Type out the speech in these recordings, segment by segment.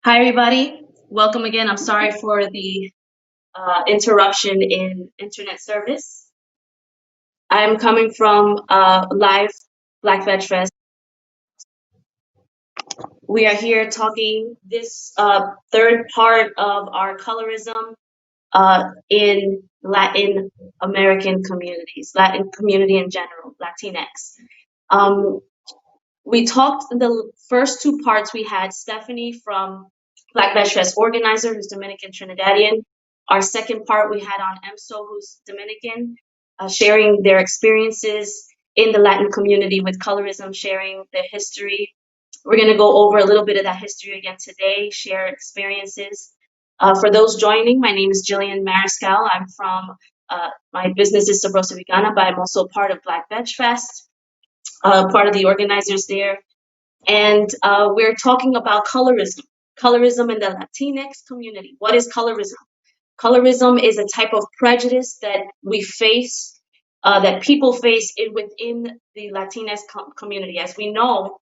Hi, everybody. Welcome again. I'm sorry for the interruption in internet service. I'm coming from live Black VegFest. We are here talking this third part of our colorism in Latin American communities, Latin community in general, Latinx. Um, we talked in the first two parts. We had Stephanie from Black VegFest organizer, who's Dominican Trinidadian. Our second part, we had on EMSO, who's Dominican, sharing their experiences in the Latin community with colorism, sharing their history. We're going to go over a little bit of that history again today, share experiences. For those joining, my name is Jillian Mariscal. I'm from, my business is Sabrosa Vegana, but I'm also part of Black Veg Fest, part of the organizers there. And we're talking about colorism, colorism in the Latinx community. What is colorism? Colorism is a type of prejudice that we face, that people face within the Latinx community. As we know,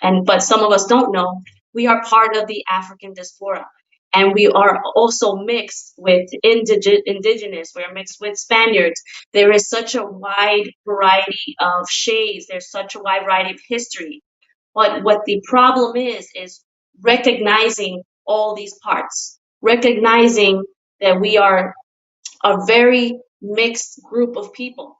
but some of us don't know, we are part of the African diaspora. And we are also mixed with indigenous, we're mixed with Spaniards. There is such a wide variety of shades, there's such a wide variety of history. But what the problem is recognizing all these parts, recognizing that we are a very mixed group of people.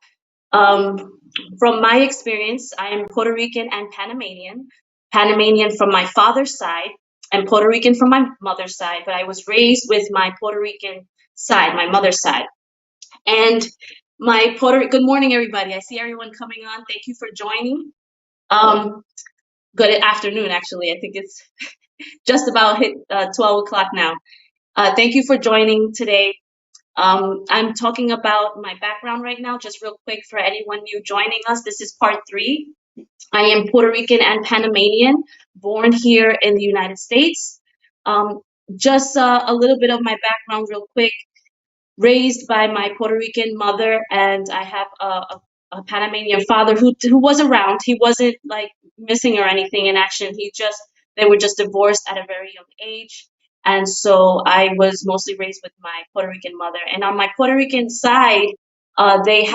Um, from my experience, I am Puerto Rican and Panamanian. Panamanian from my father's side and Puerto Rican from my mother's side, but I was raised with my Puerto Rican side, my mother's side. And good morning, everybody. I see everyone coming on. Thank you for joining. Um, Good afternoon, actually. I think it's just about hit 12 o'clock now. Thank you for joining today. I'm talking about my background right now, just real quick for anyone new joining us. This is part three. I am Puerto Rican and Panamanian, born here in the United States. Um, just a little bit of my background, real quick. Raised by my Puerto Rican mother, and I have a Panamanian father who was around. He wasn't like missing or anything in action. They were just divorced at a very young age. And so I was mostly raised with my Puerto Rican mother. And on my Puerto Rican side, they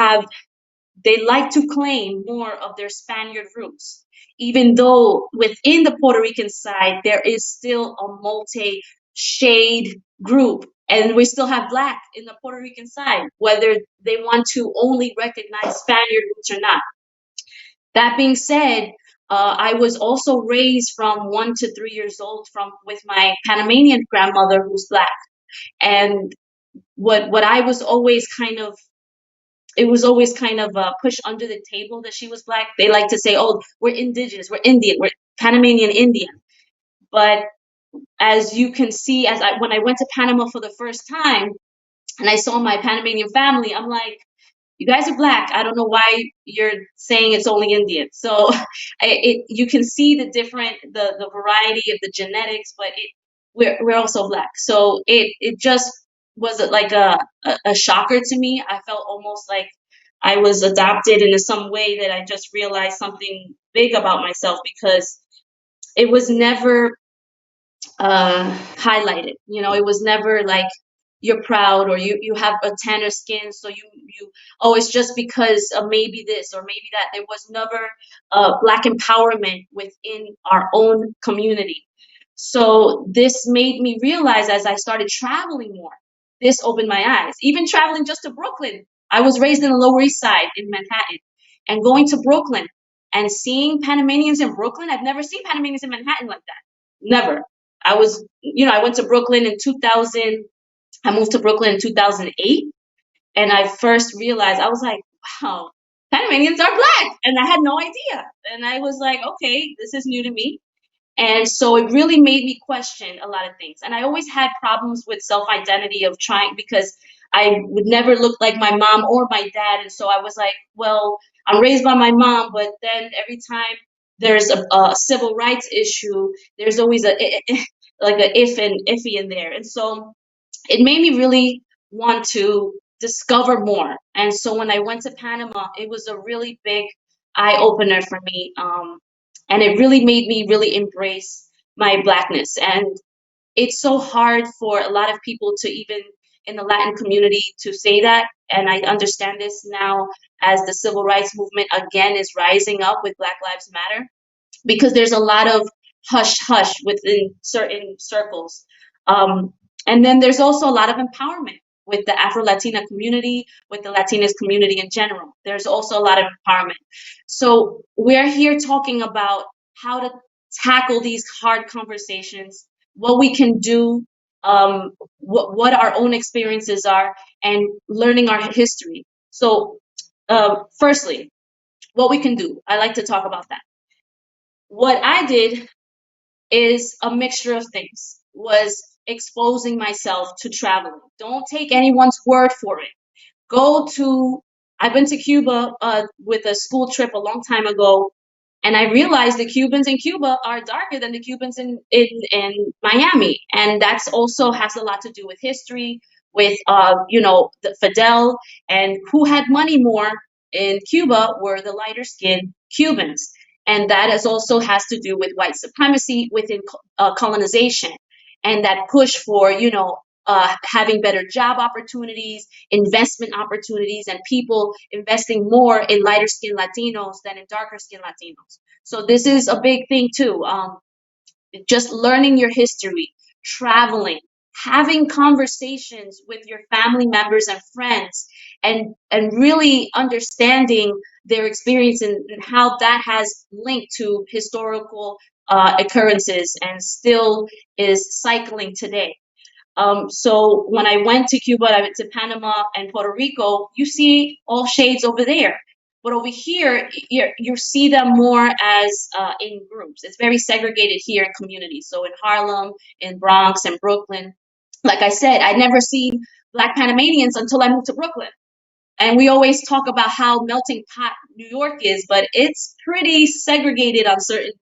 like to claim more of their Spaniard roots, even though within the Puerto Rican side, there is still a multi shade group. And we still have Black in the Puerto Rican side, whether they want to only recognize Spaniard roots or not. That being said, I was also raised from 1 to 3 years old with my Panamanian grandmother who's Black. And what I was always kind of it was always kind of pushed under the table that she was Black. They like to say, "Oh, we're indigenous, we're Indian, we're Panamanian Indian." But as you can see, when I went to Panama for the first time and I saw my Panamanian family, I'm like, "You guys are Black. I don't know why you're saying it's only Indian." So you can see the variety of the genetics, but we're also Black. So it just was like a shocker to me. I felt almost like I was adopted in some way, that I just realized something big about myself, because it was never highlighted. It was never like you're proud, or you have a tanner skin, so oh, it's just because of maybe this or maybe that. There was never Black empowerment within our own community. So this made me realize, as I started traveling more, this opened my eyes. Even traveling just to Brooklyn, I was raised in the Lower East Side in Manhattan, and going to Brooklyn and seeing Panamanians in Brooklyn, I've never seen Panamanians in Manhattan like that. Never. I went to Brooklyn in 2000. I moved to Brooklyn in 2008, and I first realized, I was like, wow, Panamanians are Black, and I had no idea. And I was like, okay, this is new to me. And so it really made me question a lot of things. And I always had problems with self-identity of trying, because I would never look like my mom or my dad. And so I was like, well, I'm raised by my mom, but then every time there's a civil rights issue, there's always like a if and iffy in there. And so it made me really want to discover more. And so when I went to Panama, it was a really big eye opener for me. And it really made me really embrace my Blackness. And it's so hard for a lot of people to even in the Latin community to say that. And I understand this now as the civil rights movement again is rising up with Black Lives Matter, because there's a lot of hush hush within certain circles. Um, and then there's also a lot of empowerment with the Afro Latina community, with the Latinx community in general. There's also a lot of empowerment. So we're here talking about how to tackle these hard conversations, what we can do, what our own experiences are, and learning our history. So, firstly, what we can do. I like to talk about that. What I did is a mixture of things. Was exposing myself to traveling. Don't take anyone's word for it. Go to I've been to Cuba with a school trip a long time ago, and I realized the Cubans in Cuba are darker than the Cubans in Miami, and that's also has a lot to do with history, with the Fidel, and who had money more in Cuba were the lighter skinned Cubans, and that is also has to do with white supremacy within colonization, and that push for having better job opportunities, investment opportunities, and people investing more in lighter skinned Latinos than in darker skinned Latinos. So this is a big thing too. Just learning your history, traveling, having conversations with your family members and friends, and really understanding their experience and how that has linked to historical occurrences and still is cycling today. So when I went to Cuba, I went to Panama and Puerto Rico, you see all shades over there. But over here, you see them more as in groups. It's very segregated here in communities. So in Harlem, in Bronx, and Brooklyn, like I said, I'd never seen Black Panamanians until I moved to Brooklyn. And we always talk about how melting pot New York is, but it's pretty segregated on certain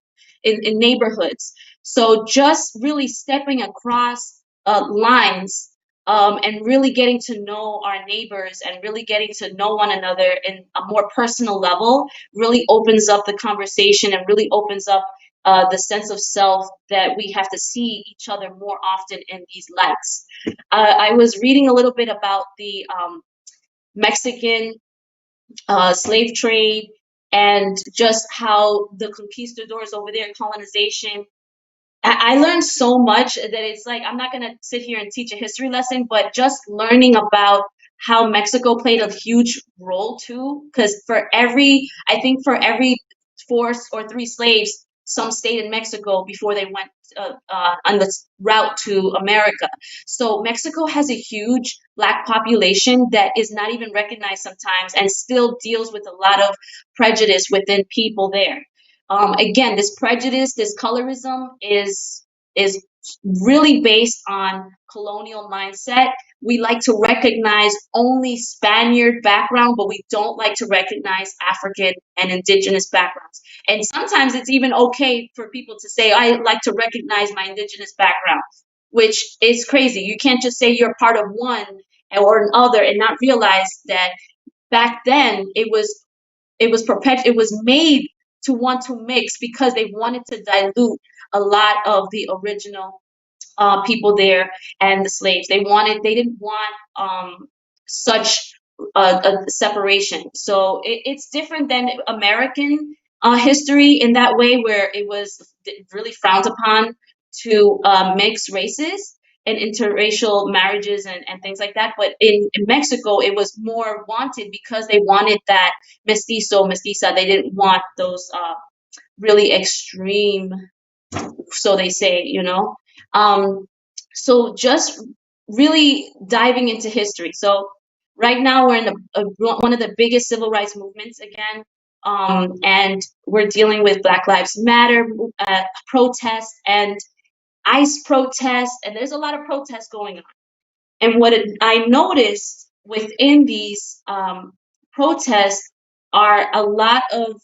in neighborhoods. So just really stepping across lines, and really getting to know our neighbors and really getting to know one another in a more personal level really opens up the conversation and really opens up the sense of self that we have to see each other more often in these lights. I was reading a little bit about the Mexican slave trade, and just how the conquistadors over there, colonization. I learned so much that it's like I'm not gonna sit here and teach a history lesson, but just learning about how Mexico played a huge role too. Because I think for every four or three slaves, some stayed in Mexico before they went on the route to America. So Mexico has a huge Black population that is not even recognized sometimes, and still deals with a lot of prejudice within people there. Again, this prejudice, this colorism is really based on colonial mindset. We like to recognize only Spaniard background, but we don't like to recognize African and indigenous backgrounds. And sometimes it's even okay for people to say, I like to recognize my indigenous background, which is crazy. You can't just say you're part of one or another and not realize that back then it was made to want to mix because they wanted to dilute a lot of the original people there and the slaves. They didn't want such a separation. So it's different than American history in that way, where it was really frowned upon to mix races and interracial marriages and things like that. But in Mexico, it was more wanted because they wanted that mestizo, mestiza. They didn't want those really extreme, so they say. Um, so just really diving into history. So right now we're in one of the biggest civil rights movements again, and we're dealing with Black Lives Matter protests and ICE protests, and there's a lot of protests going on. And I noticed within these protests are a lot of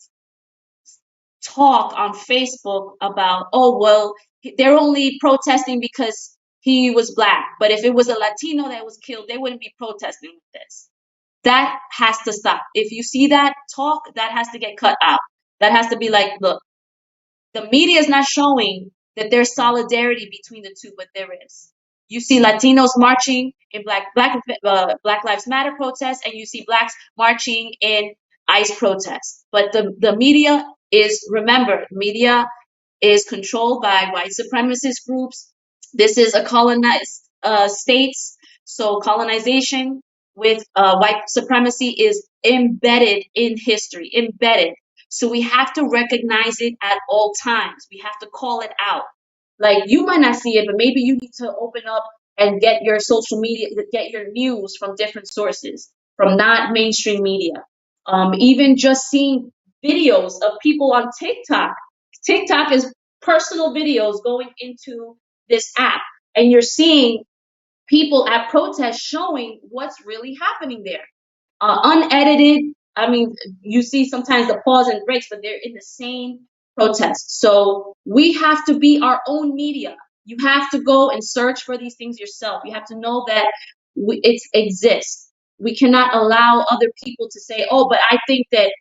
talk on Facebook about, oh, well, they're only protesting because he was Black. But if it was a Latino that was killed, they wouldn't be protesting with this. That has to stop. If you see that talk, that has to get cut out. That has to be like, look, the media is not showing that there's solidarity between the two, but there is. You see Latinos marching in Black Lives Matter protests, and you see blacks marching in ICE protests. But the media is, remember, media is controlled by white supremacist groups. This is a colonized states, so colonization with white supremacy is embedded in history, embedded. So we have to recognize it at all times. We have to call it out. Like, you might not see it, but maybe you need to open up and get your social media, get your news from different sources, from not mainstream media. Even just seeing videos of people on TikTok. TikTok is personal videos going into this app, and you're seeing people at protests showing what's really happening there, unedited. I mean, you see sometimes the pause and breaks, but they're in the same protest. So we have to be our own media. You have to go and search for these things yourself. You have to know that it exists. We cannot allow other people to say, "Oh, but I think that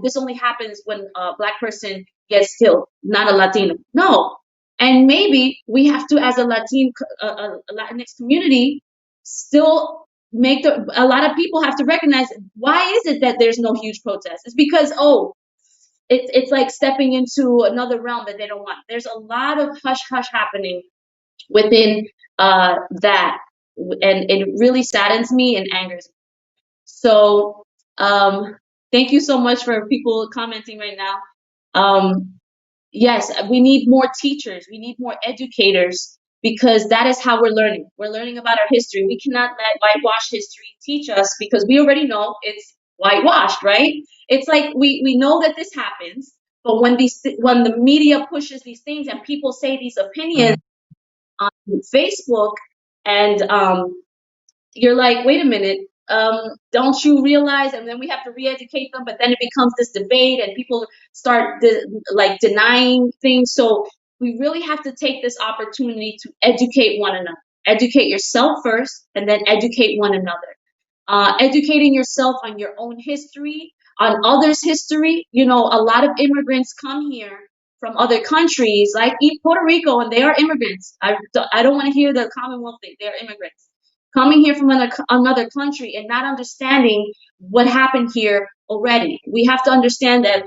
this only happens when a black person gets killed, not a Latino." No, and maybe we have to, as a Latinx community, still make a lot of people have to recognize, why is it that there's no huge protest? It's because, it's like stepping into another realm that they don't want. There's a lot of hush hush happening within that, and it really saddens me and angers me. So thank you so much for people commenting right now. Yes, we need more teachers, we need more educators, because that is how we're learning. We're learning about our history. We cannot let whitewash history teach us, because we already know it's whitewashed, right? It's like we know that this happens, but when the media pushes these things and people say these opinions on Facebook, and you're like, wait a minute, don't you realize? And then we have to re-educate them, but then it becomes this debate, and people start denying things. So we really have to take this opportunity to educate one another. Educate yourself first, and then educate one another. Educating yourself on your own history, on others' history. You know, a lot of immigrants come here from other countries, like Puerto Rico, and they are immigrants. I don't want to hear the Commonwealth thing. They are immigrants coming here from another country and not understanding what happened here already. We have to understand that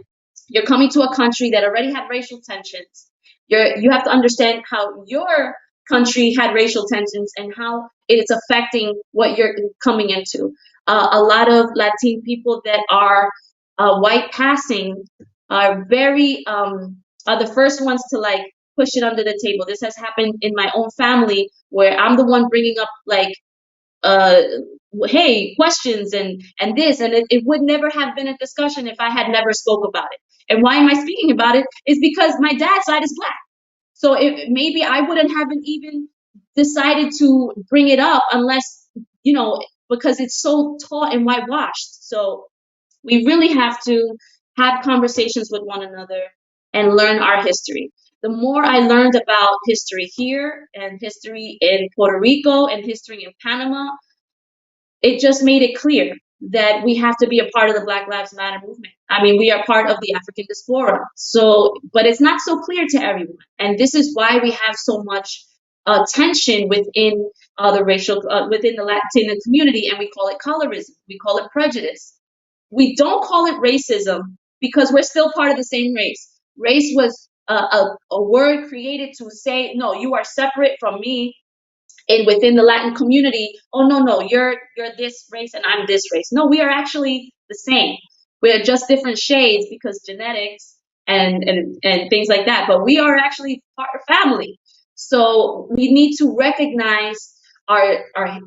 you're coming to a country that already had racial tensions. You have to understand how your country had racial tensions and how it's affecting what you're coming into. A lot of Latin people that are white passing are are the first ones to like push it under the table. This has happened in my own family, where I'm the one bringing up like, uh hey, questions and this, and it would never have been a discussion if I had never spoke about it. And why am I speaking about it? Is because my dad's side is black. So maybe I wouldn't haven't even decided to bring it up unless, because it's so taught and whitewashed. So we really have to have conversations with one another and learn our history. The more I learned about history here, and history in Puerto Rico, and history in Panama, it just made it clear that we have to be a part of the Black Lives Matter movement. I mean, we are part of the African diaspora. So, but it's not so clear to everyone. And this is why we have so much tension within within the Latino community, and we call it colorism. We call it prejudice. We don't call it racism, because we're still part of the same race. Race was a word created to say, no, you are separate from me. And within the Latin community, oh no, you're this race and I'm this race. No, we are actually the same. We are just different shades because genetics and things like that. But we are actually part of family. So we need to recognize our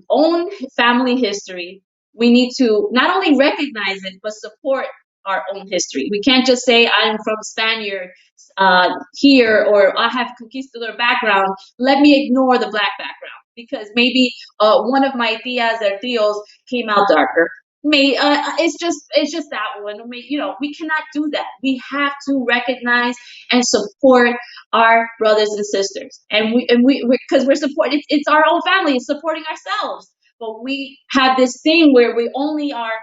own family history. We need to not only recognize it, but support our own history. We can't just say I'm from Spaniard here, or I have conquistador background. Let me ignore the black background, because maybe one of my tias or tios came out darker. It's just that one. We cannot do that. We have to recognize and support our brothers and sisters, and we because we're supporting. It's our own family. It's supporting ourselves. But we have this thing where we only are.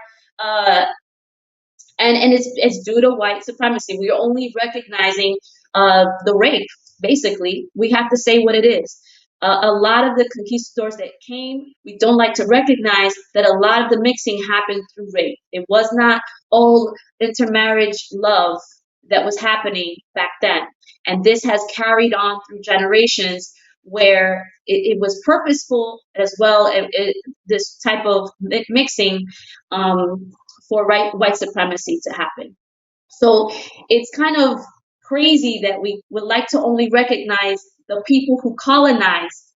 And it's due to white supremacy. We are only recognizing the rape. basically. We have to say what it is. A lot of the conquistadors that came, we don't like to recognize that a lot of the mixing happened through rape. It was not all intermarriage love that was happening back then. And this has carried on through generations where it was purposeful as well. This type of mixing for white supremacy to happen. So it's kind of crazy that we would like to only recognize the people who colonized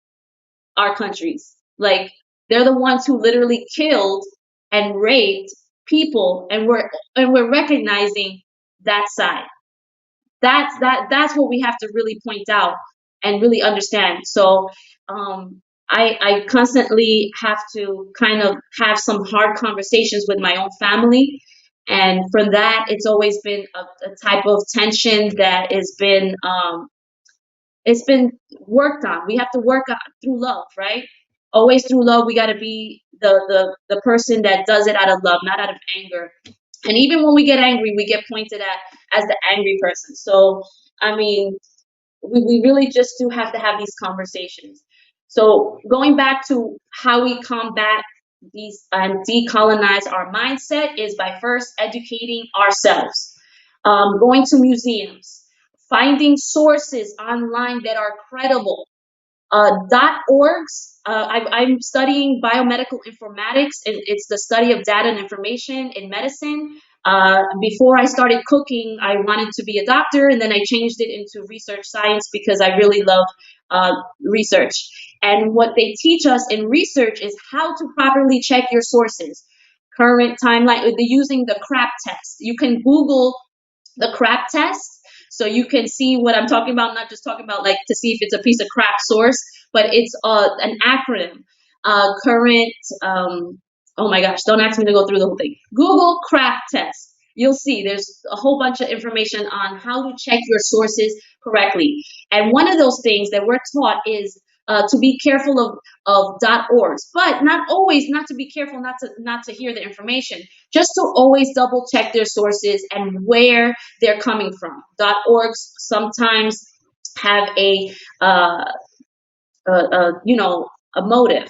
our countries. Like they're the ones who literally killed and raped people, and we're recognizing that side. That's what we have to really point out and really understand. So I constantly have to kind of have some hard conversations with my own family, and for that it's always been a type of tension that has been it's been worked on. We have to work on through love, right? Always through love. We got to be the person that does it out of love, not out of anger. And even when we get angry, we get pointed at as the angry person. So, I mean, we really just do have to have these conversations. So, going back to how we combat these and decolonize our mindset is by first educating ourselves, going to museums, finding sources online that are credible, .orgs. I'm studying biomedical informatics. It's the study of data and information in medicine. Before I started cooking, I wanted to be a doctor, and then I changed it into research science because I really love research. And what they teach us in research is how to properly check your sources. Current timeline, using the CRAP test. You can Google the crap test, so you can see what I'm talking about. I'm not just talking about like to see if it's a piece of crap source, but it's an acronym. Current, oh my gosh, don't ask me to go through the whole thing. Google crap test. You'll see there's a whole bunch of information on how to check your sources correctly. And one of those things that we're taught is to be careful of .orgs, but not always. Not to be careful, not to hear the information, just to always double check their sources and where they're coming from. .orgs sometimes have a motive,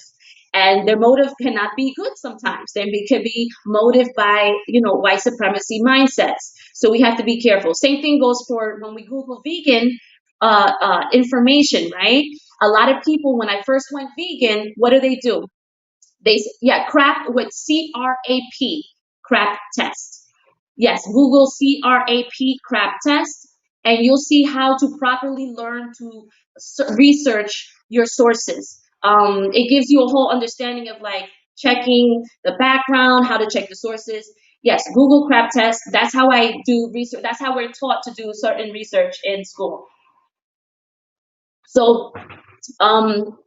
and their motive cannot be good sometimes. They can be motive by white supremacy mindsets. So we have to be careful. Same thing goes for when we Google vegan information, right? A lot of people, when I first went vegan, what do? Yeah, crap with CRAP, crap test. Yes, Google CRAP, crap test, and you'll see how to properly learn to research your sources. It gives you a whole understanding of like checking the background, how to check the sources. Yes, Google crap test. That's how I do research. That's how we're taught to do certain research in school. So, um,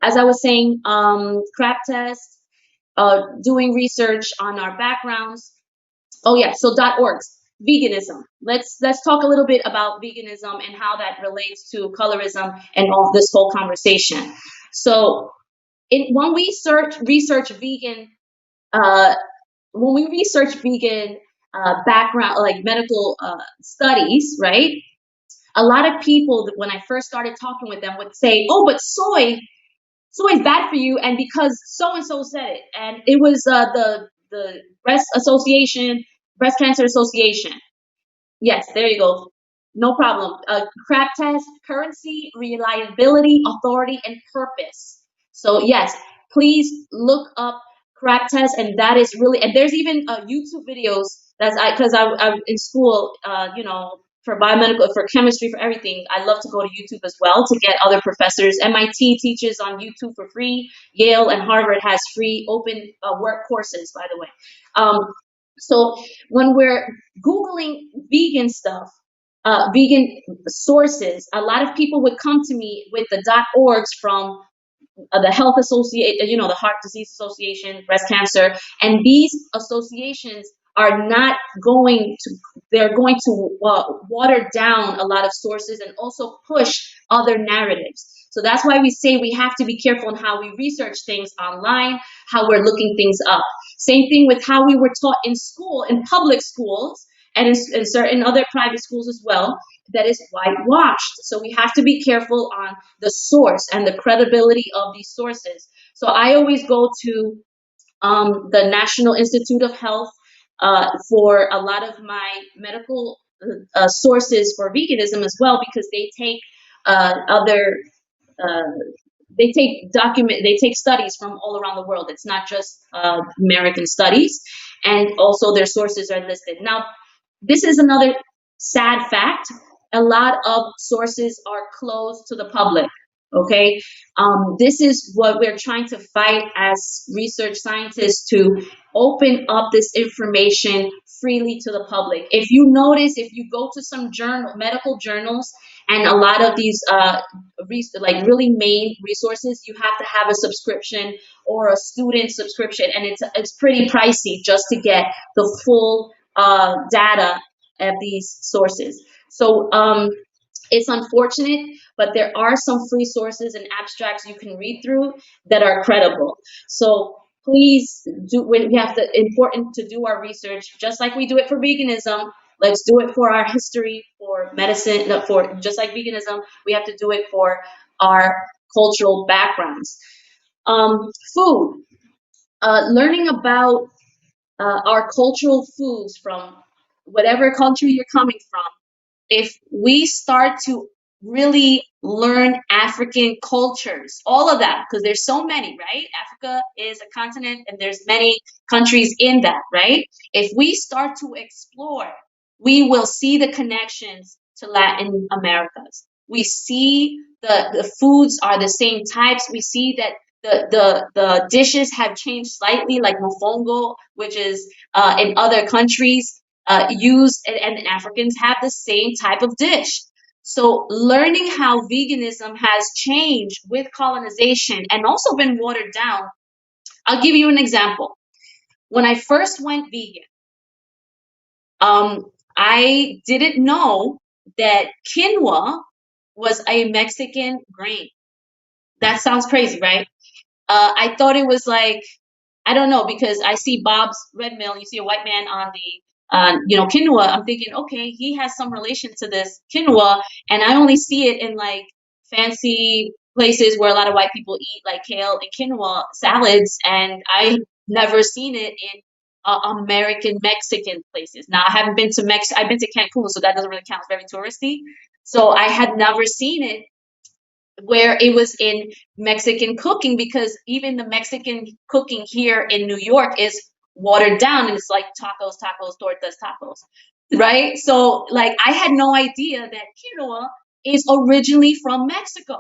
as I was saying, crap test, doing research on our backgrounds. Oh yeah, so .orgs, veganism. Let's talk a little bit about veganism and how that relates to colorism and all this whole conversation. So, when we research vegan, uh, when we research vegan background, like medical studies, right? A lot of people, when I first started talking with them, would say, "Oh, but soy is bad for you," and because so and so said it, and it was the breast cancer association. Yes, there you go. No problem. Crap test, currency, reliability, authority, and purpose. So yes, please look up crap test, and that is really. And there's even YouTube videos. That's because I'm in school. For biomedical, for chemistry, for everything. I love to go to YouTube as well to get other professors. MIT teaches on YouTube for free. Yale and Harvard has free open work courses, by the way. Um, so when we're Googling vegan stuff, vegan sources, a lot of people would come to me with the .orgs from the Health Association, the Heart Disease Association, breast cancer, and these associations are not going to, they're going to water down a lot of sources and also push other narratives. So that's why we say we have to be careful in how we research things online, how we're looking things up. Same thing with how we were taught in school, in public schools, and in certain other private schools as well, that is whitewashed. So we have to be careful on the source and the credibility of these sources. So I always go to the National Institute of Health for a lot of my medical sources for veganism as well, because other uh, they take studies from all around the world. It's not just American studies, and also their sources are listed. Now, this is another sad fact. A lot of sources are closed to the public. Okay, this is what we're trying to fight as research scientists, to open up this information freely to the public. If you notice, if you go to some medical journals, and a lot of these like really main resources, you have to have a subscription or a student subscription, and it's pretty pricey just to get the full data of these sources. So it's unfortunate, but there are some free sources and abstracts you can read through that are credible. So please do. We have to important to do our research, just like we do it for veganism. Let's do it for our history, for medicine, no, for just like veganism. We have to do it for our cultural backgrounds. Food. Learning about our cultural foods from whatever country you're coming from, if we start to really learn African cultures, all of that, because there's so many, right? Africa is a continent and there's many countries in that, right? If we start to explore, we will see the connections to Latin Americas. We see the foods are the same types. We see that the dishes have changed slightly, like mofongo, which is in other countries used, and Africans have the same type of dish. So learning how veganism has changed with colonization and also been watered down. I'll give you an example. When I first went vegan, I didn't know that quinoa was a Mexican grain. That sounds crazy, right? I thought it was like, I don't know, because I see Bob's Red Mill, you see a white man on the, quinoa. I'm thinking, okay, he has some relation to this quinoa, and I only see it in like fancy places where a lot of white people eat like kale and quinoa salads, and I never seen it in American Mexican places. Now I haven't been to I've been to Cancun, so that doesn't really count. It's very touristy. So I had never seen it where it was in Mexican cooking, because even the Mexican cooking here in New York is watered down, and it's like tacos, tacos, tortas, tacos, right? So like I had no idea that quinoa is originally from Mexico.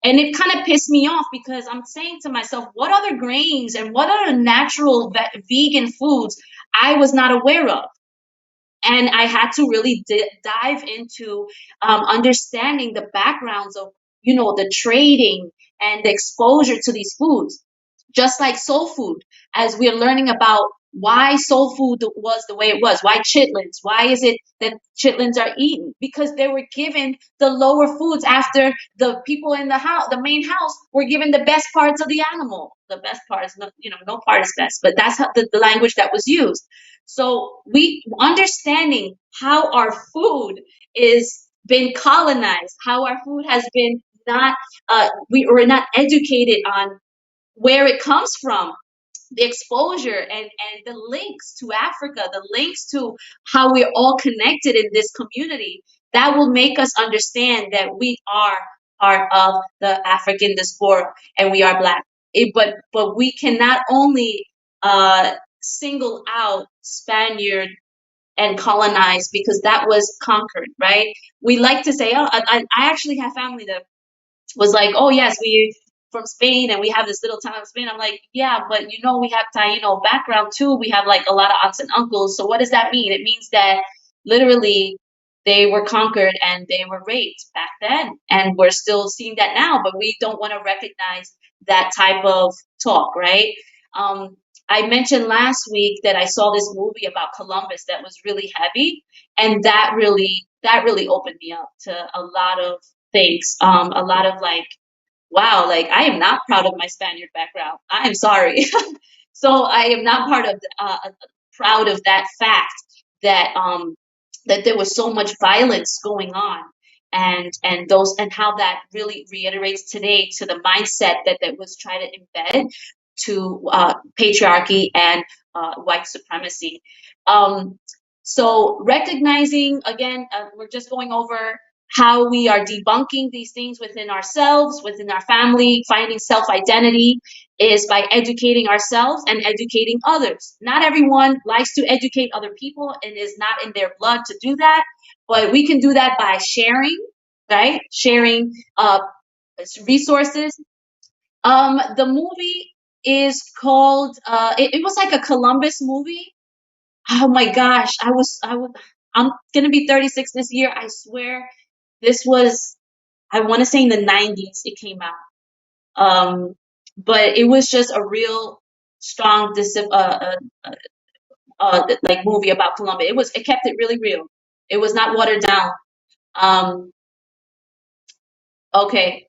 And it kind of pissed me off, because I'm saying to myself, what other grains and what other natural vegan foods I was not aware of? And I had to really dive into understanding the backgrounds of, the trading and the exposure to these foods. Just like soul food, as we're learning about why soul food was the way it was, why chitlins, why is it that chitlins are eaten? Because they were given the lower foods after the people in the house, the main house, were given the best parts of the animal. The best parts, no, no part is best, but that's how the language that was used. So we understanding how our food is been colonized, how our food has been not we were not educated on where it comes from, the exposure and the links to Africa, the links to how we're all connected in this community, that will make us understand that we are part of the African diaspora and we are Black. But we cannot only single out Spaniard and colonized, because that was conquered, right? We like to say, oh, I actually have family that was like, oh yes, we from Spain and we have this little town in Spain. I'm like, yeah, but we have Taino background too. We have like a lot of aunts and uncles. So what does that mean? It means that literally they were conquered and they were raped back then. And we're still seeing that now, but we don't want to recognize that type of talk, right? Um, I mentioned last week that I saw this movie about Columbus that was really heavy, and that really opened me up to a lot of things. A lot of like, wow, like I am not proud of my Spaniard background. I am sorry. So I am not proud of that fact that that there was so much violence going on, and those, and how that really reiterates today to the mindset that was trying to embed to patriarchy and white supremacy. Um, so recognizing again, we're just going over how we are debunking these things within ourselves, within our family. Finding self-identity is by educating ourselves and educating others. Not everyone likes to educate other people and is not in their blood to do that, but we can do that by sharing, right? Sharing resources. The movie is called, it was like a Columbus movie. Oh my gosh, I'm gonna be 36 this year. I swear this was, I want to say in the 90s it came out. Um, but it was just a real strong like movie about Colombia. It kept it really real. It was not watered down. Um, okay,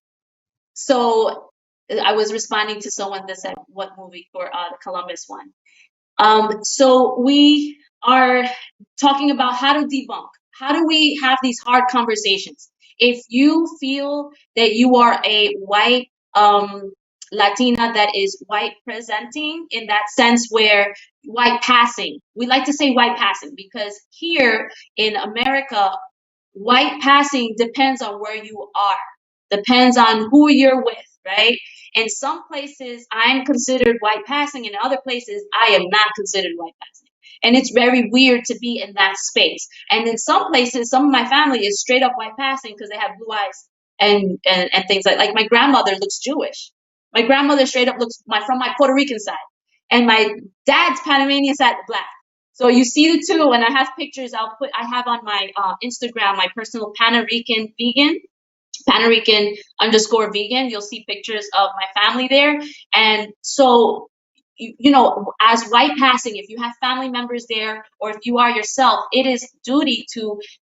so I was responding to someone that said what movie for the Columbus one. So we are talking about how to debunk. How do we have these hard conversations? If you feel that you are a white Latina that is white presenting in that sense, where white passing, we like to say white passing because here in America, white passing depends on where you are, depends on who you're with, right? In some places, I'm considered white passing. In other places, I am not considered white passing. And it's very weird to be in that space. And in some places, some of my family is straight up white passing because they have blue eyes and things like my grandmother looks Jewish. My grandmother straight up looks from my Puerto Rican side. And my dad's Panamanian side black. So you see the two, and I have pictures. I have on my Instagram my personal Pan Rican underscore vegan. You'll see pictures of my family there. And so, as white passing, if you have family members there, or if you are yourself, it is duty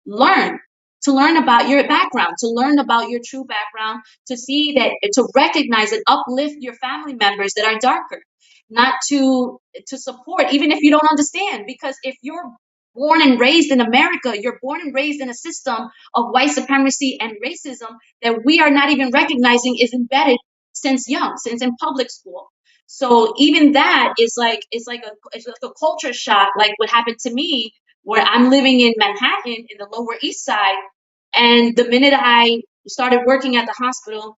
learn, to learn about your background, to learn about your true background, to see that, to recognize and uplift your family members that are darker, not to support, even if you don't understand. Because if you're born and raised in America, you're born and raised in a system of white supremacy and racism that we are not even recognizing is embedded since young, since in public school. So even that is like, it's like a culture shock, like what happened to me, where I'm living in Manhattan in the Lower East Side, and the minute I started working at the hospital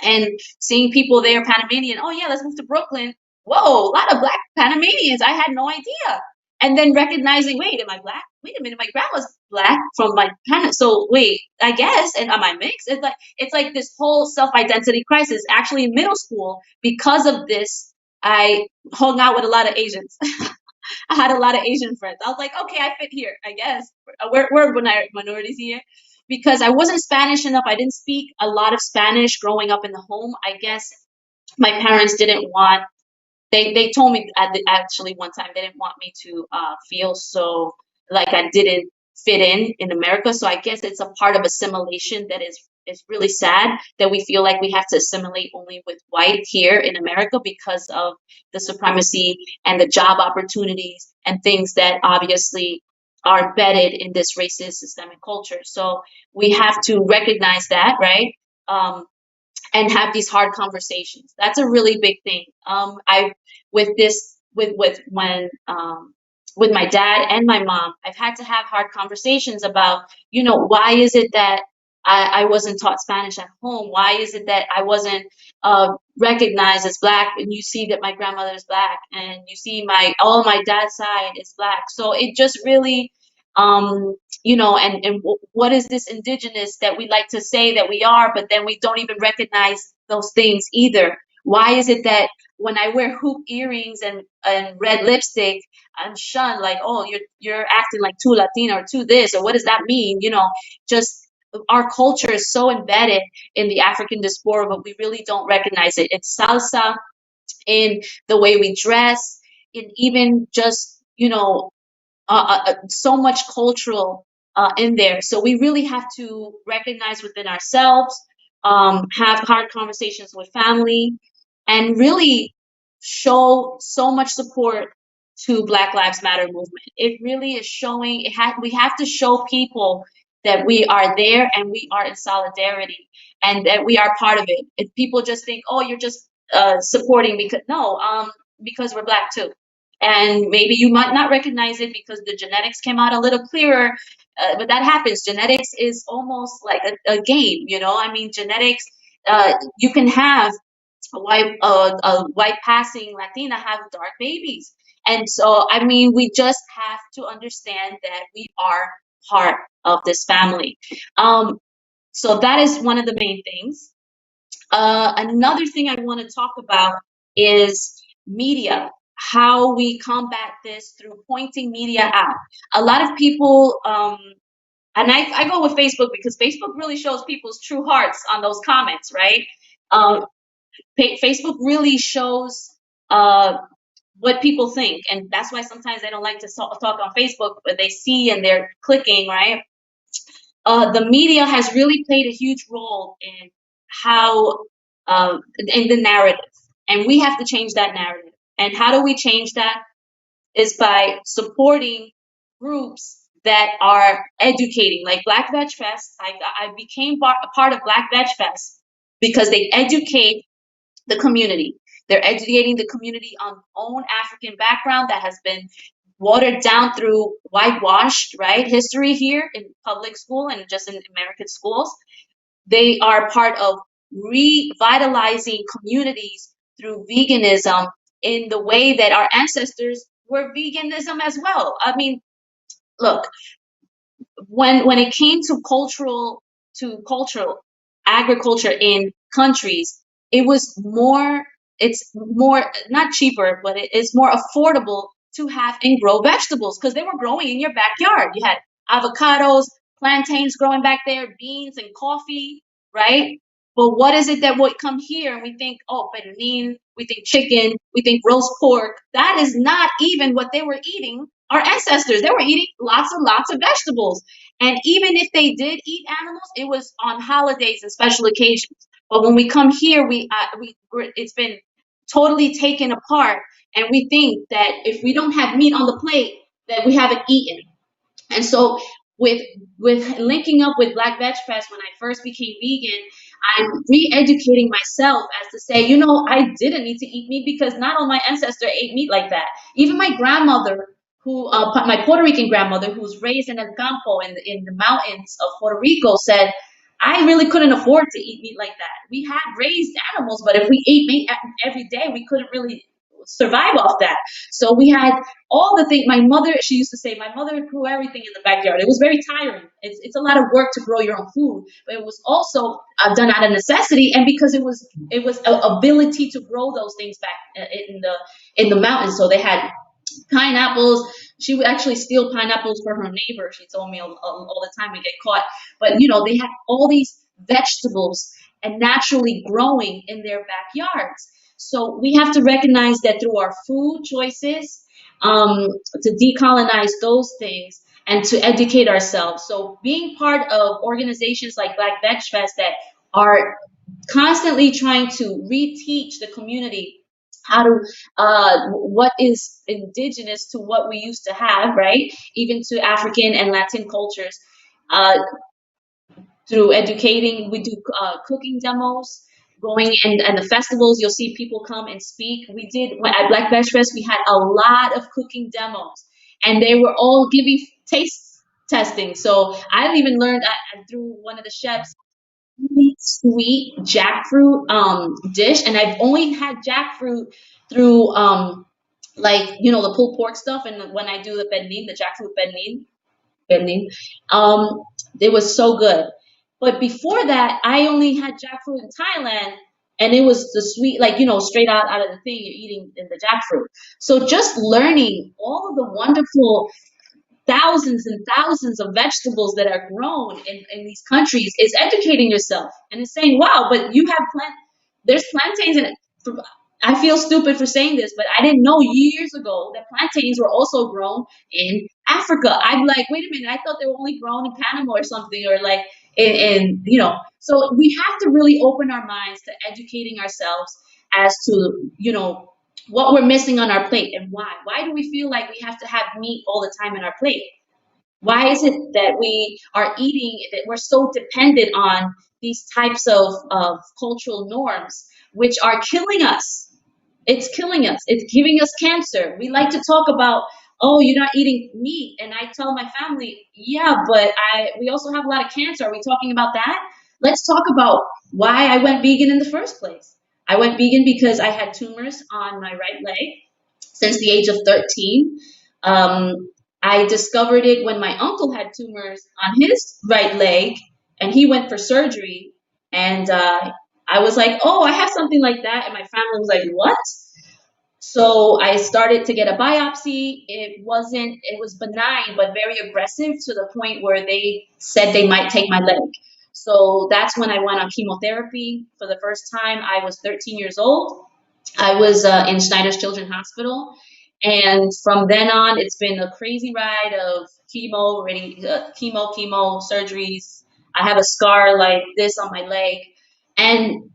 and seeing people there Panamanian, oh yeah, let's move to Brooklyn. Whoa, a lot of black Panamanians. I had no idea. And then recognizing, wait, am I black? Wait a minute, my grandma's black from my parents. So wait, I guess, and am I mixed? It's like this whole self-identity crisis. Actually, in middle school, because of this, I hung out with a lot of Asians. I had a lot of Asian friends. I was like, okay, I fit here, I guess. We're minorities here. Because I wasn't Spanish enough. I didn't speak a lot of Spanish growing up in the home. I guess my parents didn't want, they told me actually one time they didn't want me to feel so like I didn't fit in America. So I guess it's a part of assimilation that is really sad, that we feel like we have to assimilate only with white here in America because of the supremacy and the job opportunities and things that obviously are embedded in this racist systemic culture. So we have to recognize that, right? And have these hard conversations. That's a really big thing. I with this with when with my dad and my mom, I've had to have hard conversations about, why is it that I wasn't taught Spanish at home? Why is it that I wasn't recognized as black? And you see that my grandmother is black, and you see my dad's side is black. So it just really, and what is this indigenous that we like to say that we are, but then we don't even recognize those things either? Why is it that when I wear hoop earrings and red lipstick, I'm shunned, like, oh, you're acting like too Latina or too this, or what does that mean? Just our culture is so embedded in the African diaspora, but we really don't recognize it. It's salsa in the way we dress, in even just, so much cultural in there. So we really have to recognize within ourselves, have hard conversations with family, and really show so much support to Black Lives Matter movement. It really is showing. We have to show people that we are there and we are in solidarity and that we are part of it. If people just think, oh, you're just supporting because no, because we're black too, and maybe you might not recognize it because the genetics came out a little clearer. But that happens. Genetics is almost like a game, you know. I mean, genetics. You can have a white passing Latina have dark babies. And so, I mean, we just have to understand that we are part of this family. Um, so that is one of the main things. Another thing I want to talk about is media, how we combat this through pointing media out. A lot of people, and I go with Facebook because Facebook really shows people's true hearts on those comments, right? Um, Facebook really shows uh, what people think, and that's why sometimes they don't like to talk on Facebook, but they see and they're clicking, right? The media has really played a huge role in how in the narrative, and we have to change that narrative. And how do we change that? Is by supporting groups that are educating, like Black Veg Fest. I became a part of Black Veg Fest because they educate the community. They're educating the community on own African background that has been watered down through whitewashed, right, history here in public school and just in American schools. They are part of revitalizing communities through veganism in the way that our ancestors were veganism as well. I mean, look, when it came to cultural agriculture in countries, it was more it's more not cheaper, but it is more affordable to have and grow vegetables because they were growing in your backyard. You had avocados, plantains growing back there, beans and coffee, right? But what is it that would come here and we think, oh, pernil, we think chicken, we think roast pork. That is not even what they were eating. Our ancestors, they were eating lots of vegetables. And even if they did eat animals, it was on holidays and special occasions. But when we come here, it's been totally taken apart, and we think that if we don't have meat on the plate, that we haven't eaten. And so with linking up with Black Veg Fest when I first became vegan, I'm re-educating myself as to say, you know, I didn't need to eat meat because not all my ancestors ate meat like that. Even my grandmother, my Puerto Rican grandmother, who was raised in El Campo in the mountains of Puerto Rico, said, I really couldn't afford to eat meat like that. We had raised animals, but if we ate meat every day, we couldn't really survive off that. So we had all the things. My mother, she used to say, my mother grew everything in the backyard. It was very tiring. It's a lot of work to grow your own food, but it was also done out of necessity, and because it was a ability to grow those things back in the mountains. So they had pineapples. She would actually steal pineapples for her neighbor. She told me all the time we get caught. But you know, they had all these vegetables and naturally growing in their backyards. So we have to recognize that through our food choices, to decolonize those things and to educate ourselves. So being part of organizations like Black Veg Fest that are constantly trying to reteach the community how to what is indigenous to what we used to have, right? Even to African and Latin cultures. Uh, Through educating, we do cooking demos. Going and the festivals, you'll see people come and speak. We did at Black Veg Fest. We had a lot of cooking demos, and they were all giving taste testing. So I even learned through one of the chefs really sweet jackfruit dish, and I've only had jackfruit through like you know the pulled pork stuff, and when I do the pernil, the jackfruit pernil, um, it was so good. But before that, I only had jackfruit in Thailand, and it was the sweet, like you know, straight out of the thing you're eating in the jackfruit. So just learning all of the wonderful thousands and thousands of vegetables that are grown in these countries is educating yourself and it's saying, wow, but you have there's plantains in it. I feel stupid for saying this, but I didn't know years ago that plantains were also grown in Africa. I'm like, wait a minute, I thought they were only grown in Panama or something, or like in you know. So we have to really open our minds to educating ourselves as to you know what we're missing on our plate and why. Why do we feel like we have to have meat all the time in our plate? Why is it that we are eating, that we're so dependent on these types of cultural norms, which are killing us? It's killing us. It's giving us cancer. We like to talk about, oh, you're not eating meat. And I tell my family, yeah, but we also have a lot of cancer. Are we talking about that? Let's talk about why I went vegan in the first place. I went vegan because I had tumors on my right leg since the age of 13. Um, I discovered it when my uncle had tumors on his right leg and he went for surgery. And I was like, oh, I have something like that. And my family was like, what? So I started to get a biopsy. It was benign, but very aggressive to the point where they said they might take my leg. So that's when I went on chemotherapy for the first time. I was 13 years old. I was in Schneider's Children's Hospital. And from then on, it's been a crazy ride of chemo, surgeries. I have a scar like this on my leg. And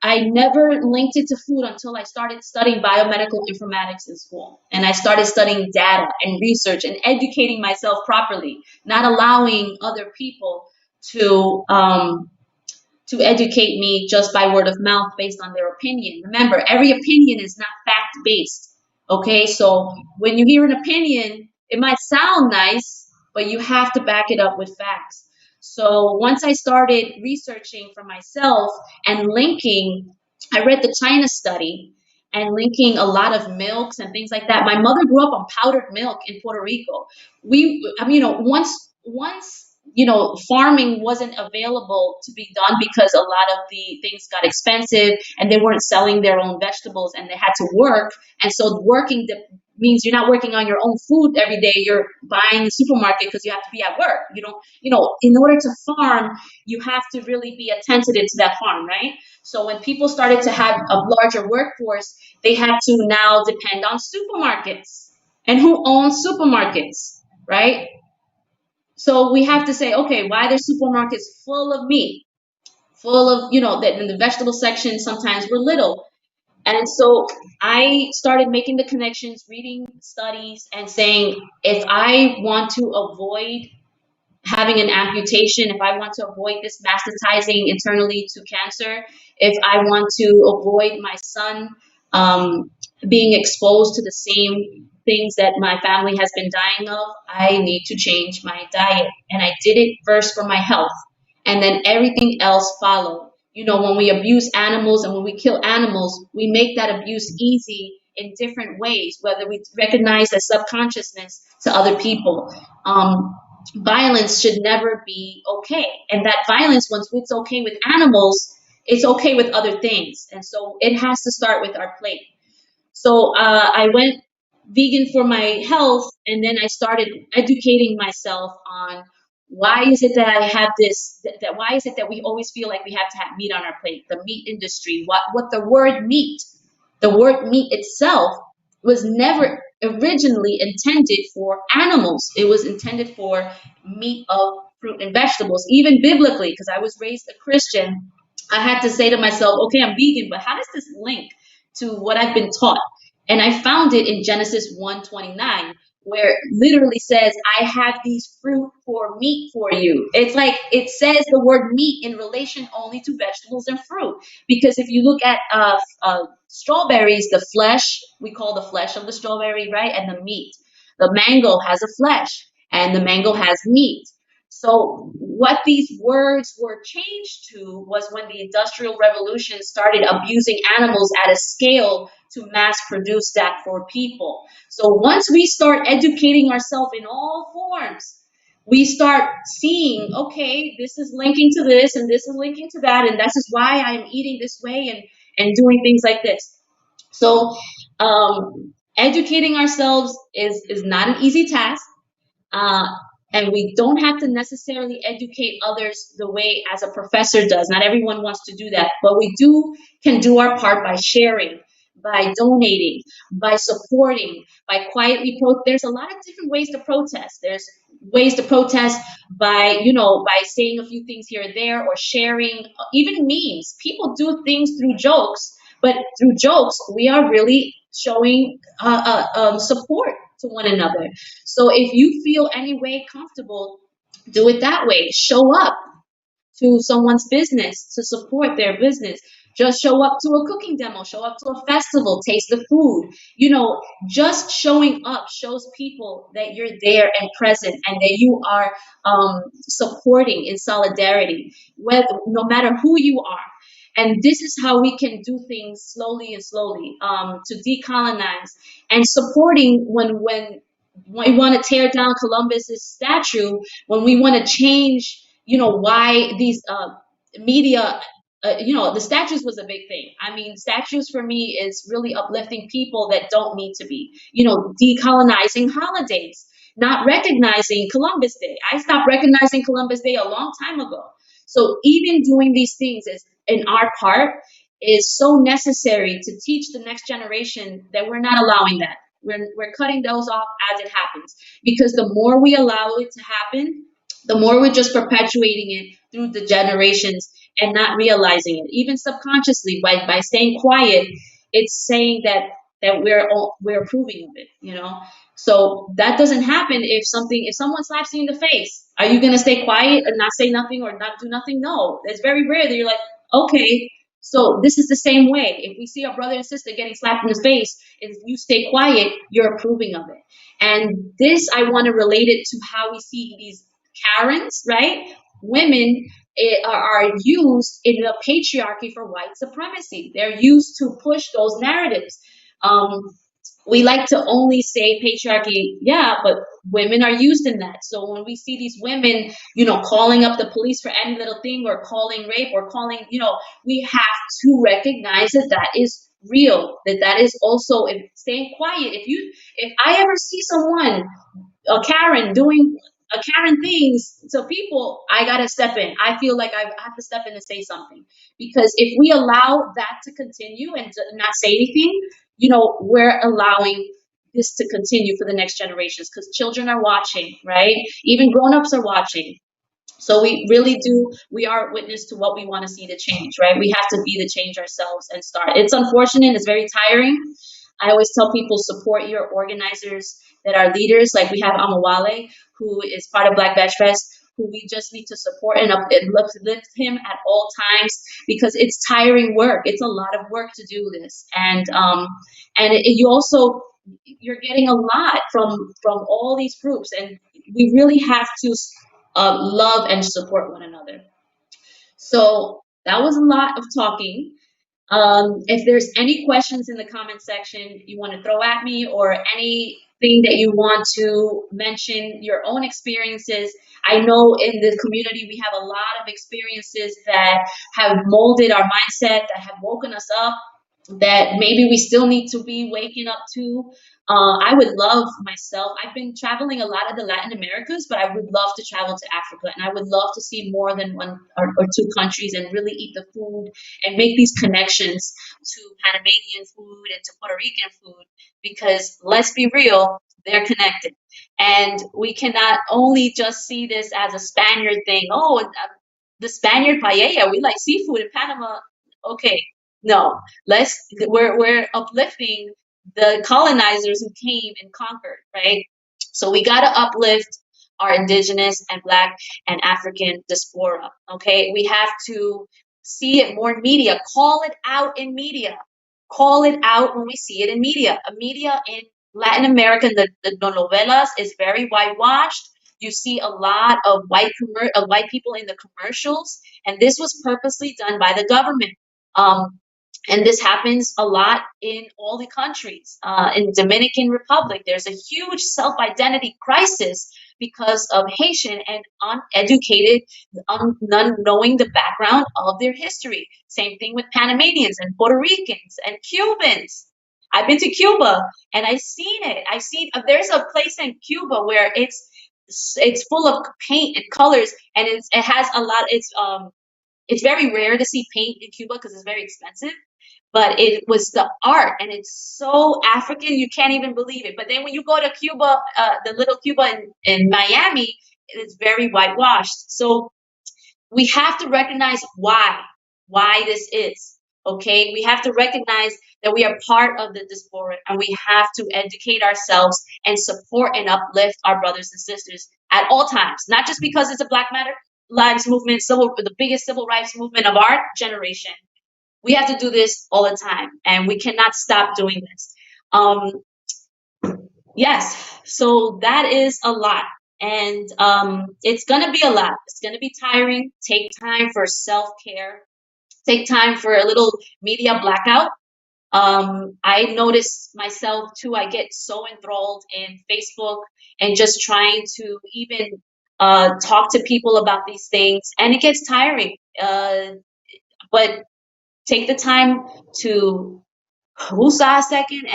I never linked it to food until I started studying biomedical informatics in school. And I started studying data and research and educating myself properly, not allowing other people to educate me just by word of mouth based on their opinion. Remember, every opinion is not fact based. Okay, so when you hear an opinion, it might sound nice, but you have to back it up with facts. So once I started researching for myself and linking, I read the China study and linking a lot of milks and things like that. My mother grew up on powdered milk in Puerto Rico. I mean, once farming wasn't available to be done because a lot of the things got expensive and they weren't selling their own vegetables and they had to work. And so working means you're not working on your own food every day. You're buying the supermarket because you have to be at work. You don't, in order to farm, you have to really be attentive to that farm, right? So when people started to have a larger workforce, they had to now depend on supermarkets. And who owns supermarkets, right? So we have to say, okay, why are there supermarkets full of meat, full of, that in the vegetable section sometimes we're little. And so I started making the connections, reading studies, and saying, if I want to avoid having an amputation, if I want to avoid this metastasizing internally to cancer, if I want to avoid my son being exposed to the same things that my family has been dying of, I need to change my diet. And I did it first for my health, and then everything else followed. When we abuse animals and when we kill animals, we make that abuse easy in different ways, whether we recognize that subconsciousness to other people. Violence should never be okay. And that violence, once it's okay with animals, it's okay with other things. And so it has to start with our plate. So I went vegan for my health, and then I started educating myself on why is it that I have this, that why is it that we always feel like we have to have meat on our plate, the meat industry, what the word meat, the word meat itself was never originally intended for animals. It was intended for meat of fruit and vegetables, even biblically, because I was raised a Christian. I had to say to myself, okay, I'm vegan, but how does this link to what I've been taught? And I found it in Genesis 1:29, where it literally says, I have these fruit for meat for you. It's like it says the word meat in relation only to vegetables and fruit. Because if you look at strawberries, the flesh, we call the flesh of the strawberry, right? And the meat. The mango has a flesh, and the mango has meat. So what these words were changed to was when the Industrial Revolution started abusing animals at a scale to mass produce that for people. So once we start educating ourselves in all forms, we start seeing, okay, this is linking to this and this is linking to that, and this is why I am eating this way and doing things like this. So educating ourselves is not an easy task. Uh, and we don't have to necessarily educate others the way as a professor does. Not everyone wants to do that, but we can do our part by sharing, by donating, by supporting, by quietly there's a lot of different ways to protest. There's ways to protest by, by saying a few things here or there, or sharing, even memes. People do things through jokes, but through jokes, we are really showing support to one another. So if you feel any way comfortable, do it that way. Show up to someone's business to support their business. Just show up to a cooking demo, show up to a festival, taste the food. Just showing up shows people that you're there and present and that you are supporting in solidarity, whether, no matter who you are. And this is how we can do things slowly and slowly, to decolonize and supporting when we want to tear down Columbus's statue, when we want to change, why these media, the statues was a big thing. I mean, statues for me is really uplifting people that don't need to be, decolonizing holidays, not recognizing Columbus Day. I stopped recognizing Columbus Day a long time ago. So even doing these things is in our part is so necessary to teach the next generation that we're not allowing that. We're cutting those off as it happens, because the more we allow it to happen, the more we're just perpetuating it through the generations and not realizing it, even subconsciously, by staying quiet. It's saying that we're approving of it. So that doesn't happen if someone slaps you in the face. Are you gonna stay quiet and not say nothing or not do nothing? No, it's very rare that you're like, okay. So this is the same way. If we see our brother and sister getting slapped in the face, if you stay quiet, you're approving of it. And this, I want to relate it to how we see these Karens, right? Women, are used in the patriarchy for white supremacy. They're used to push those narratives. Um, we like to only say patriarchy, yeah, but women are used in that. So when we see these women, calling up the police for any little thing, or calling rape, or calling, we have to recognize that that is real, that is also, if staying quiet. If I ever see someone, a Karen, doing a Karen things to people, I gotta step in. I feel like I have to step in and say something, because if we allow that to continue and to not say anything, we're allowing this to continue for the next generations, because children are watching, right? Even grown-ups are watching. So we are witness to what we want to see the change, right? We have to be the change ourselves and start. It's unfortunate, it's very tiring. I always tell people, support your organizers that are leaders. Like we have Amawale, who is part of Black VegFest, who we just need to support and lift him at all times, because it's tiring work. It's a lot of work to do this. You also, you're getting a lot from all these groups, and we really have to love and support one another. So that was a lot of talking. If there's any questions in the comment section you want to throw at me, or anything that you want to mention, your own experiences. I know in the community we have a lot of experiences that have molded our mindset, that have woken us up, that maybe we still need to be waking up to. I would love myself, I've been traveling a lot of the Latin Americas, but I would love to travel to Africa, and I would love to see more than one or two countries and really eat the food and make these connections to Panamanian food and to Puerto Rican food, because let's be real, they're connected. And we cannot only just see this as a Spaniard thing. Oh, the Spaniard paella, we like seafood in Panama. Okay, no, we're uplifting the colonizers who came and conquered, right? So we got to uplift our indigenous and black and African diaspora. Okay, we have to see it more in media. Call it out in media. Call it out when we see it in media. A media in Latin America, the novelas is very whitewashed. You see a lot of white people in the commercials, and this was purposely done by the government. Um, and this happens a lot in all the countries. In Dominican Republic, there's a huge self-identity crisis because of Haitian and uneducated, none knowing the background of their history. Same thing with Panamanians and Puerto Ricans and Cubans. I've been to Cuba and I've seen it. I've seen there's a place in Cuba where it's full of paint and colors, and it has a lot. It's very rare to see paint in Cuba because it's very expensive, but it was the art, and it's so African, you can't even believe it. But then when you go to Cuba, the little Cuba in Miami, it's very whitewashed. So we have to recognize why this is. Okay, we have to recognize that we are part of the diaspora, and we have to educate ourselves and support and uplift our brothers and sisters at all times, not just because it's a Black Matter Lives Movement, the biggest civil rights movement of our generation. We have to do this all the time, and we cannot stop doing this. Um, yes, so that is a lot, and it's gonna be a lot. It's gonna be tiring. Take time for self care. Take time for a little media blackout. I notice myself too. I get so enthralled in Facebook and just trying to even talk to people about these things, and it gets tiring. But take the time to woosah a second,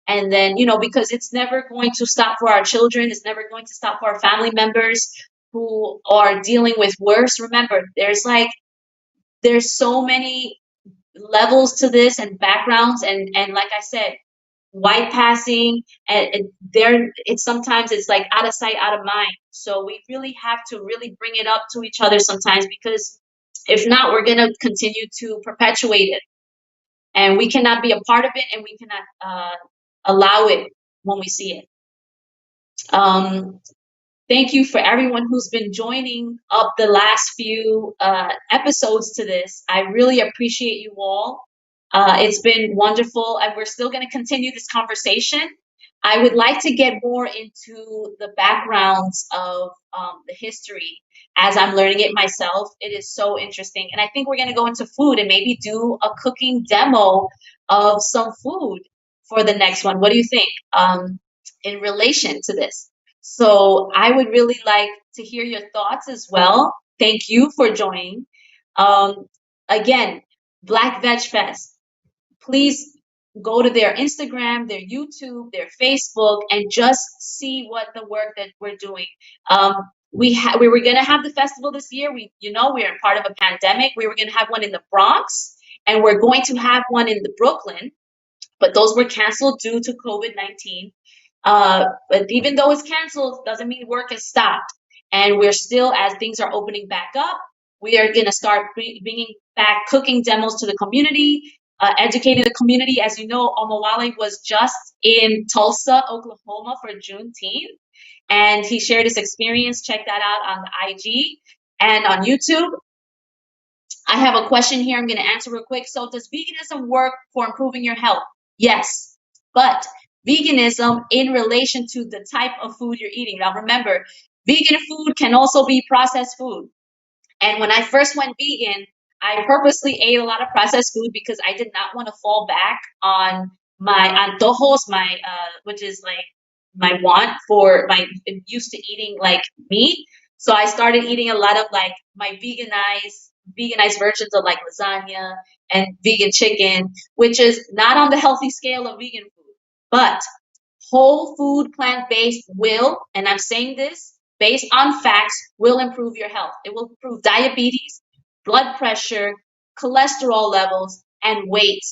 and then, because it's never going to stop for our children. It's never going to stop for our family members who are dealing with worse. Remember, there's so many levels to this and backgrounds, and like I said, white passing, and there it's sometimes it's like out of sight, out of mind. So we really have to really bring it up to each other sometimes, because if not, we're going to continue to perpetuate it, and we cannot be a part of it, and we cannot allow it when we see it. um, Thank you for everyone who's been joining up the last few episodes to this. I really appreciate you all. It's been wonderful, and we're still going to continue this conversation. I would like to get more into the backgrounds of the history as I'm learning it myself. It is so interesting. And I think we're going to go into food and maybe do a cooking demo of some food for the next one. What do you think in relation to this? So I would really like to hear your thoughts as well. Thank you for joining. Um, Again, Black Veg Fest. Please go to their Instagram, their YouTube, their Facebook, and just see what the work that we're doing. Um, we were gonna have the festival this year. We're part of a pandemic. We were gonna have one in the Bronx, and we're going to have one in the Brooklyn, but those were canceled due to COVID-19. But even though it's canceled, doesn't mean work has stopped. And we're still, as things are opening back up, we are going to start bringing back cooking demos to the community, educating the community. As you know, Omawale was just in Tulsa, Oklahoma for Juneteenth, and he shared his experience. Check that out on the IG and on YouTube. I have a question here I'm going to answer real quick. So, does veganism work for improving your health? Yes, but veganism in relation to the type of food you're eating. Now, remember, vegan food can also be processed food. And when I first went vegan, I purposely ate a lot of processed food because I did not want to fall back on my antojos, which is like my want for my used to eating like meat. So I started eating a lot of like my veganized versions of like lasagna and vegan chicken, which is not on the healthy scale of vegan food, but whole food, plant-based will, and I'm saying this based on facts, will improve your health. It will improve diabetes, blood pressure, cholesterol levels, and weight,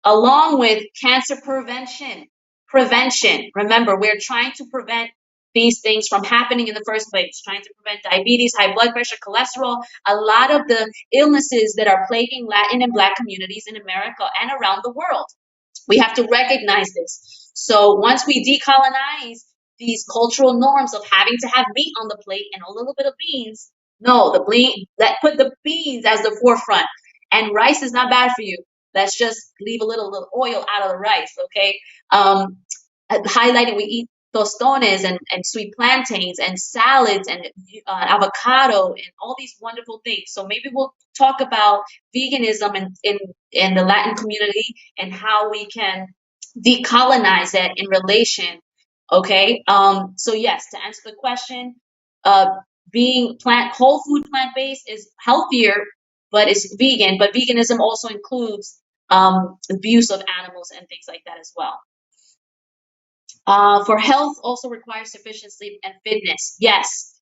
along with cancer prevention. Prevention. Remember, we're trying to prevent these things from happening in the first place, trying to prevent diabetes, high blood pressure, cholesterol, a lot of the illnesses that are plaguing Latin and Black communities in America and around the world. We have to recognize this. So once we decolonize these cultural norms of having to have meat on the plate and a little bit of beans, no, put the beans as the forefront. And rice is not bad for you. Let's just leave a little oil out of the rice, okay? Highlighting, we eat tostones and sweet plantains and salads and avocado and all these wonderful things. So maybe we'll talk about veganism in the Latin community and how we can decolonize it in relation. Okay. So yes, to answer the question, uh, being whole food plant based is healthier, but it's vegan. But veganism also includes abuse of animals and things like that as well. For health, also requires sufficient sleep and fitness. Yes,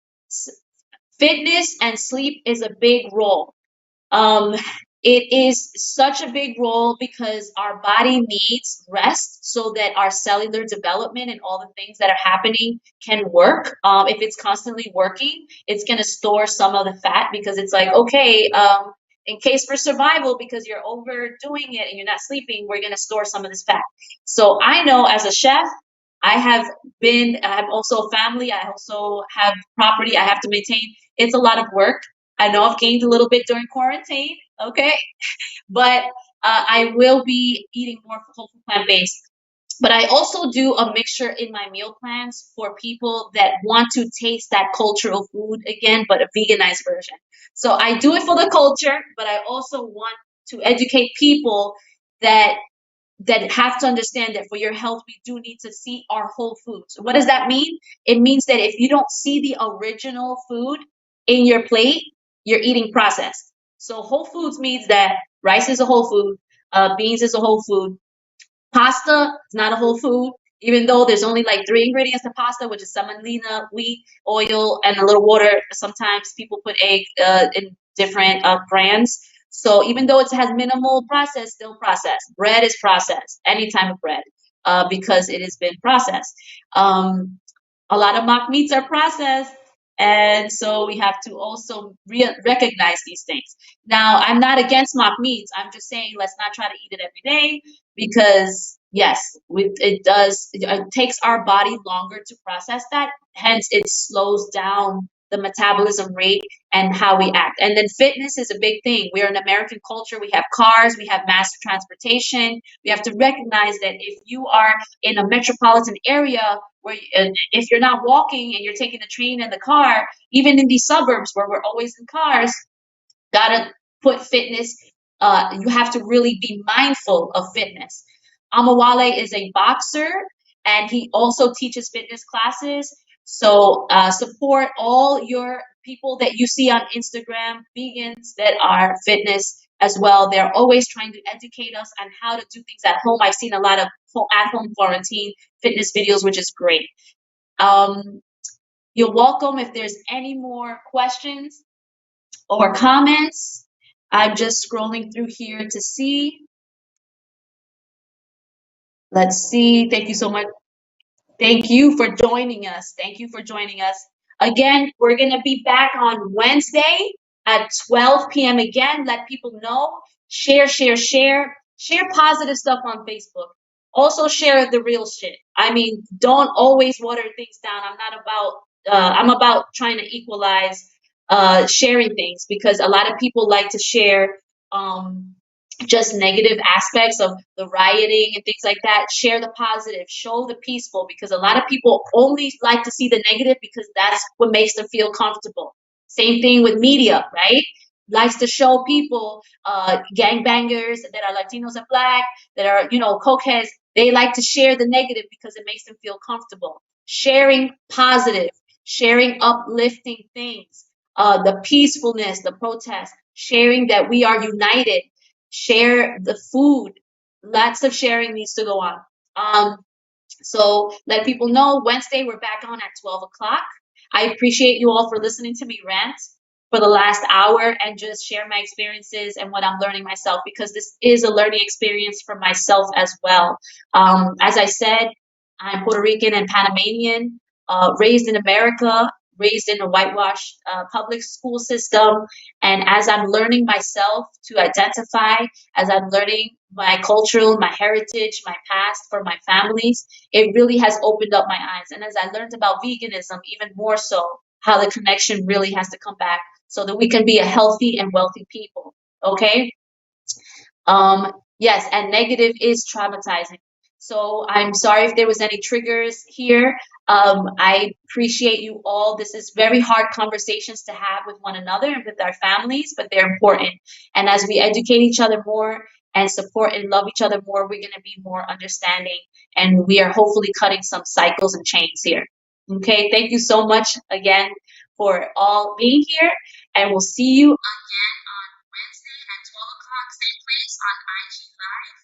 fitness and sleep is a big role. Um, it is such a big role because our body needs rest so that our cellular development and all the things that are happening can work. If it's constantly working, it's going to store some of the fat because it's like, okay, in case for survival, because you're overdoing it and you're not sleeping, we're going to store some of this fat. So I know as a chef, I have also a family, I also have property I have to maintain. It's a lot of work. I know I've gained a little bit during quarantine, okay? But I will be eating more whole food plant based. But I also do a mixture in my meal plans for people that want to taste that cultural food again, but a veganized version. So I do it for the culture, but I also want to educate people that have to understand that for your health, we do need to see our whole foods. What does that mean? It means that if you don't see the original food in your plate, you're eating processed. So whole foods means that rice is a whole food, beans is a whole food, pasta is not a whole food, even though there's only like three ingredients to pasta, which is semolina, wheat, oil, and a little water. Sometimes people put egg in different brands. So even though it has minimal process, still processed. Bread is processed, any type of bread, because it has been processed. A lot of mock meats are processed, and so we have to also recognize these things. Now, I'm not against mock meats. I'm just saying let's not try to eat it every day, because yes, it takes our body longer to process that. Hence, it slows down the metabolism rate and how we act. And then fitness is a big thing. We're an American culture. We have cars, we have mass transportation. We have to recognize that if you are in a metropolitan area where if you're not walking and you're taking the train and the car, even in these suburbs where we're always in cars, gotta put fitness. You have to really be mindful of fitness. Amawale is a boxer, and he also teaches fitness classes. So support all your people that you see on Instagram, vegans that are fitness as well. They're always trying to educate us on how to do things at home. I've seen a lot of at-home quarantine fitness videos, which is great. Um, you're welcome. If there's any more questions or comments, I'm just scrolling through here to see. Let's see. Thank you so much. Thank you for joining us. Thank you for joining us. Again, we're going to be back on Wednesday at 12 p.m. again. Let people know. Share, share, share. Share positive stuff on Facebook. Also share the real shit. I mean, don't always water things down. I'm about trying to equalize sharing things, because a lot of people like to share um just negative aspects of the rioting and things like that. Share the positive, show the peaceful, because a lot of people only like to see the negative because that's what makes them feel comfortable. Same thing with media, right? Likes to show people gangbangers that are Latinos and black, that are, cokeheads. They like to share the negative because it makes them feel comfortable. Sharing positive, sharing uplifting things, the peacefulness, the protest, sharing that we are united, share the food. Lots of sharing needs to go on. So let people know Wednesday we're back on at 12 o'clock. I appreciate you all for listening to me rant for the last hour and just share my experiences and what I'm learning myself, because this is a learning experience for myself as well. As I said, I'm Puerto Rican and Panamanian, raised in America, raised in a whitewashed public school system. And as I'm learning myself to identify, as I'm learning my cultural, my heritage, my past for my families, it really has opened up my eyes. And as I learned about veganism, even more so, how the connection really has to come back so that we can be a healthy and wealthy people. Okay? Yes, and negative is traumatizing. So I'm sorry if there was any triggers here. I appreciate you all. This is very hard conversations to have with one another and with our families, but they're important. And as we educate each other more and support and love each other more, we're going to be more understanding. And we are hopefully cutting some cycles and chains here. Okay, thank you so much again for all being here. And we'll see you again on Wednesday at 12 o'clock, same place on IG Live.